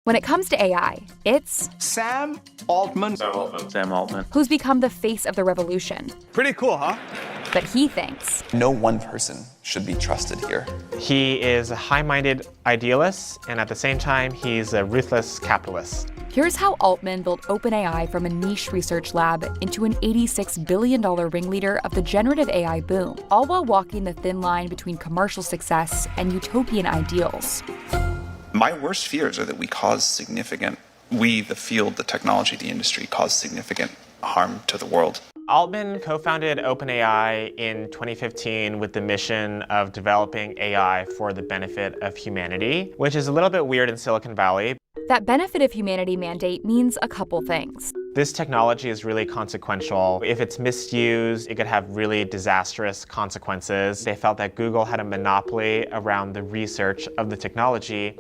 When it comes to AI, it's Sam Altman. who's become the face of the revolution. Pretty cool, huh? But he thinks No one person should be trusted here. He is a high-minded idealist, and at the same time, he's a ruthless capitalist. here's how Altman built OpenAI from a niche research lab into an $86 billion ringleader of the generative AI boom, all while walking the thin line between commercial success and utopian ideals. My worst fears are that we, the field, the technology, the industry, cause significant harm to the world. Altman co-founded OpenAI in 2015 with the mission of developing AI for the benefit of humanity, which is a little bit weird in Silicon Valley. That benefit of humanity mandate means a couple things. This technology is really consequential. If it's misused, it could have really disastrous consequences. They felt that Google had a monopoly around the research of the technology,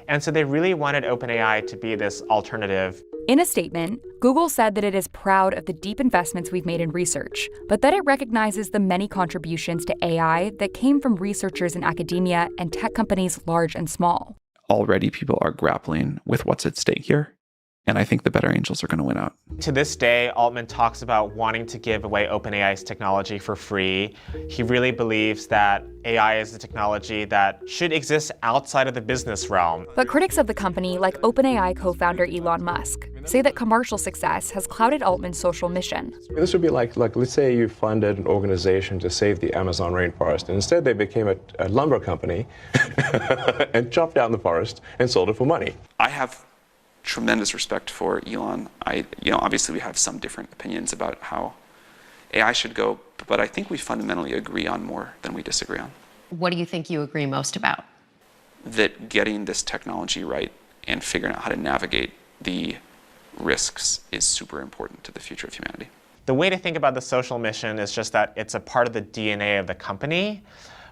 and so they really wanted OpenAI to be this alternative. In a statement, Google said that it is proud of the deep investments we've made in research, but that it recognizes the many contributions to AI that came from researchers in academia and tech companies large and small. Already people are grappling with what's at stake here. And I think the better angels are going to win out. To this day, Altman talks about wanting to give away OpenAI's technology for free. He really believes that AI is a technology that should exist outside of the business realm. But critics of the company, like OpenAI co-founder Elon Musk, say that commercial success has clouded Altman's social mission. This would be like let's say you funded an organization to save the Amazon rainforest, and instead they became a lumber company and chopped down the forest and sold it for money. I have tremendous respect for Elon. Obviously we have some different opinions about how AI should go, but I think we fundamentally agree on more than we disagree on. What do you think you agree most about? That getting this technology right and figuring out how to navigate the risks is super important to the future of humanity. The way to think about the social mission is just that it's a part of the DNA of the company,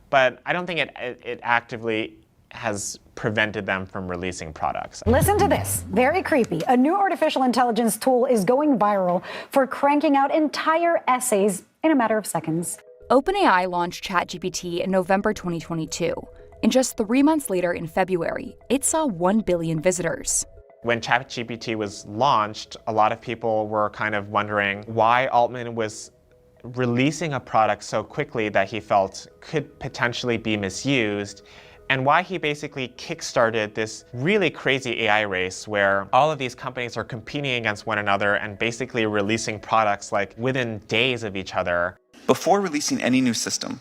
but I don't think it actively has prevented them from releasing products. Listen to this. Very creepy. A new artificial intelligence tool is going viral for cranking out entire essays in a matter of seconds. OpenAI launched Chat-GPT in November 2022. And just 3 months later, in February, it saw 1 billion visitors. When Chat-GPT was launched, a lot of people were kind of wondering why Altman was releasing a product so quickly that he felt could potentially be misused, and why he basically kickstarted this really crazy AI race where all of these companies are competing against one another and basically releasing products like within days of each other. Before releasing any new system,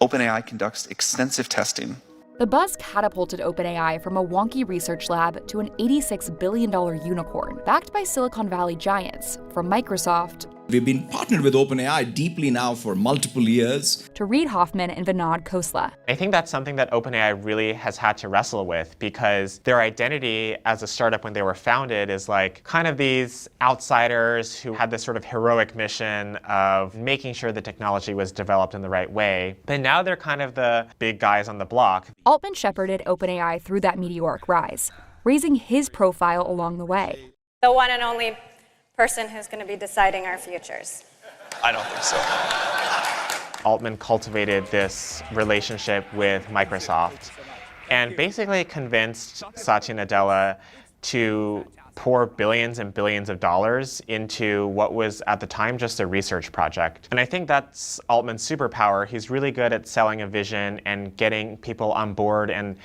OpenAI conducts extensive testing. The buzz catapulted OpenAI from a wonky research lab to an $86 billion unicorn, backed by Silicon Valley giants, from Microsoft We've been partnered with OpenAI deeply now for multiple years. to Reid Hoffman and Vinod Khosla. I think that's something that OpenAI really has had to wrestle with because their identity as a startup when they were founded is like kind of these outsiders who had this sort of heroic mission of making sure the technology was developed in the right way. But now they're kind of the big guys on the block. Altman shepherded OpenAI through that meteoric rise, raising his profile along the way. The one and only person who's going to be deciding our futures. I don't think so. Altman cultivated this relationship with Microsoft and basically convinced Satya Nadella to pour billions and billions of dollars into what was at the time just a research project. And I think that's Altman's superpower. He's really good at selling a vision and getting people on board, and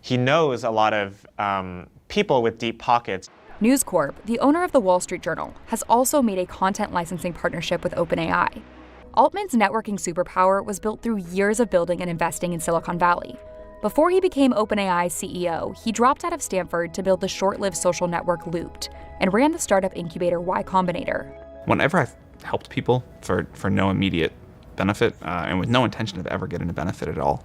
he knows a lot of people with deep pockets. News Corp, the owner of the Wall Street Journal, has also made a content licensing partnership with OpenAI. Altman's networking superpower was built through years of building and investing in Silicon Valley. Before he became OpenAI's CEO, he dropped out of Stanford to build the short-lived social network Looped and ran the startup incubator Y Combinator. Whenever I've helped people for no immediate benefit and with no intention of ever getting a benefit at all,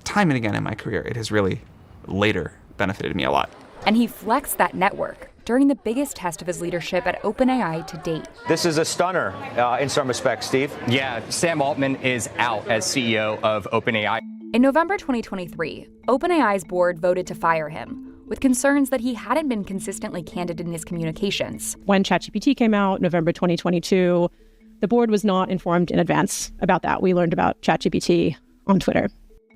time and again in my career, it has really later benefited me a lot. And he flexed that network during the biggest test of his leadership at OpenAI to date. This is a stunner in some respects, Steve. Yeah, Sam Altman is out as CEO of OpenAI. In November 2023, OpenAI's board voted to fire him, with concerns that he hadn't been consistently candid in his communications. When Chat-GPT came out, November 2022, the board was not informed in advance about that. We learned about Chat-GPT on Twitter.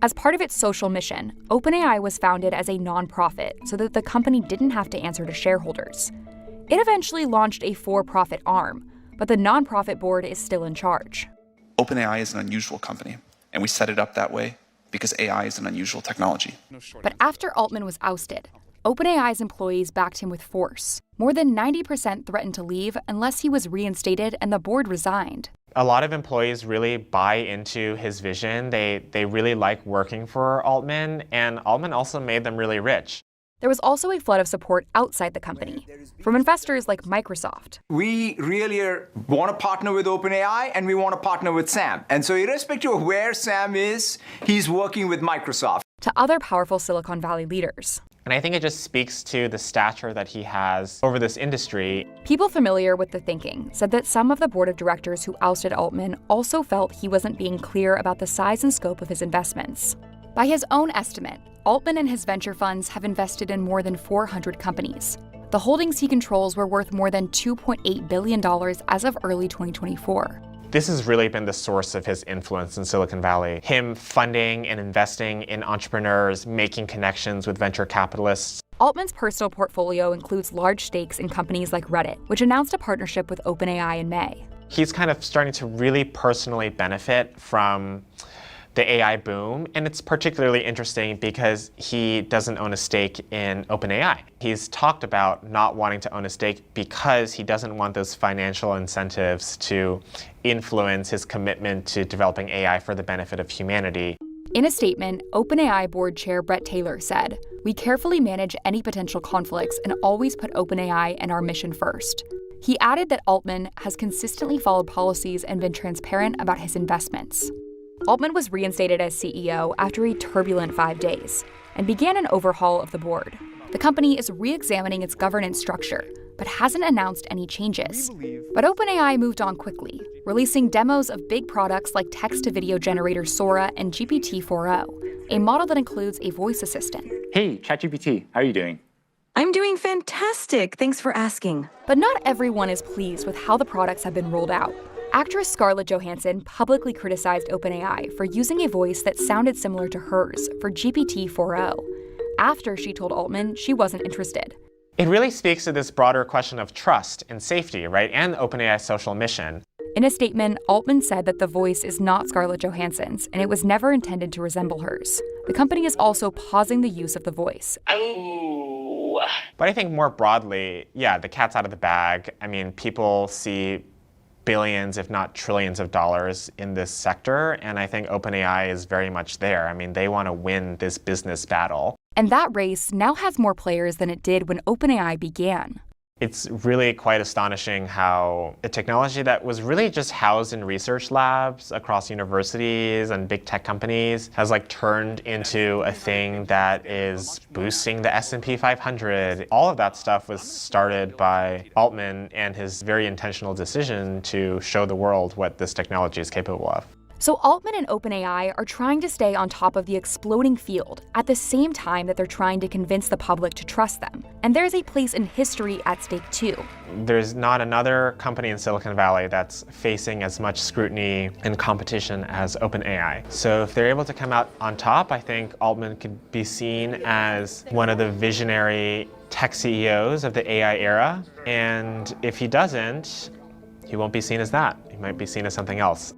As part of its social mission, OpenAI was founded as a nonprofit so that the company didn't have to answer to shareholders. It eventually launched a for-profit arm, but the nonprofit board is still in charge. OpenAI is an unusual company, and we set it up that way because AI is an unusual technology. But after Altman was ousted, OpenAI's employees backed him with force. More than 90% threatened to leave unless he was reinstated and the board resigned. A lot of employees really buy into his vision. They really like working for Altman, and Altman also made them really rich. There was also a flood of support outside the company, from investors like Microsoft. We really want to partner with OpenAI, and we want to partner with Sam. And so irrespective of where Sam is, he's working with Microsoft. To other powerful Silicon Valley leaders. And I think it just speaks to the stature that he has over this industry. People familiar with the thinking said that some of the board of directors who ousted Altman also felt he wasn't being clear about the size and scope of his investments. By his own estimate, Altman and his venture funds have invested in more than 400 companies. The holdings he controls were worth more than $2.8 billion as of early 2024. This has really been the source of his influence in Silicon Valley. Him funding and investing in entrepreneurs, making connections with venture capitalists. Altman's personal portfolio includes large stakes in companies like Reddit, which announced a partnership with OpenAI in May. He's kind of starting to really personally benefit from the AI boom, and it's particularly interesting because he doesn't own a stake in OpenAI. He's talked about not wanting to own a stake because he doesn't want those financial incentives to influence his commitment to developing AI for the benefit of humanity. In a statement, OpenAI board chair Brett Taylor said, "We carefully manage any potential conflicts and always put OpenAI and our mission first." He added that Altman has consistently followed policies and been transparent about his investments. Altman was reinstated as CEO after a turbulent 5 days and began an overhaul of the board. The company is re-examining its governance structure, but hasn't announced any changes. But OpenAI moved on quickly, releasing demos of big products like text-to-video generator Sora and GPT-4o, a model that includes a voice assistant. Hey, Chat-GPT, how are you doing? I'm doing fantastic. Thanks for asking. But not everyone is pleased with how the products have been rolled out. Actress Scarlett Johansson publicly criticized OpenAI for using a voice that sounded similar to hers for GPT-4o, after she told Altman she wasn't interested. It really speaks to this broader question of trust and safety, right, and OpenAI's social mission. In a statement, Altman said that the voice is not Scarlett Johansson's, and it was never intended to resemble hers. The company is also pausing the use of the voice. But I think more broadly, yeah, the cat's out of the bag. I mean, people see billions, if not trillions of dollars in this sector, and I think OpenAI is very much there. I mean, they want to win this business battle. And that race now has more players than it did when OpenAI began. It's really quite astonishing how a technology that was really just housed in research labs across universities and big tech companies has turned into a thing that is boosting the S&P 500. All of that stuff was started by Altman and his very intentional decision to show the world what this technology is capable of. So Altman and OpenAI are trying to stay on top of the exploding field at the same time that they're trying to convince the public to trust them. And there's a place in history at stake too. There's not another company in Silicon Valley that's facing as much scrutiny and competition as OpenAI. So if they're able to come out on top, I think Altman could be seen as one of the visionary tech CEOs of the AI era. And if he doesn't, he won't be seen as that. He might be seen as something else.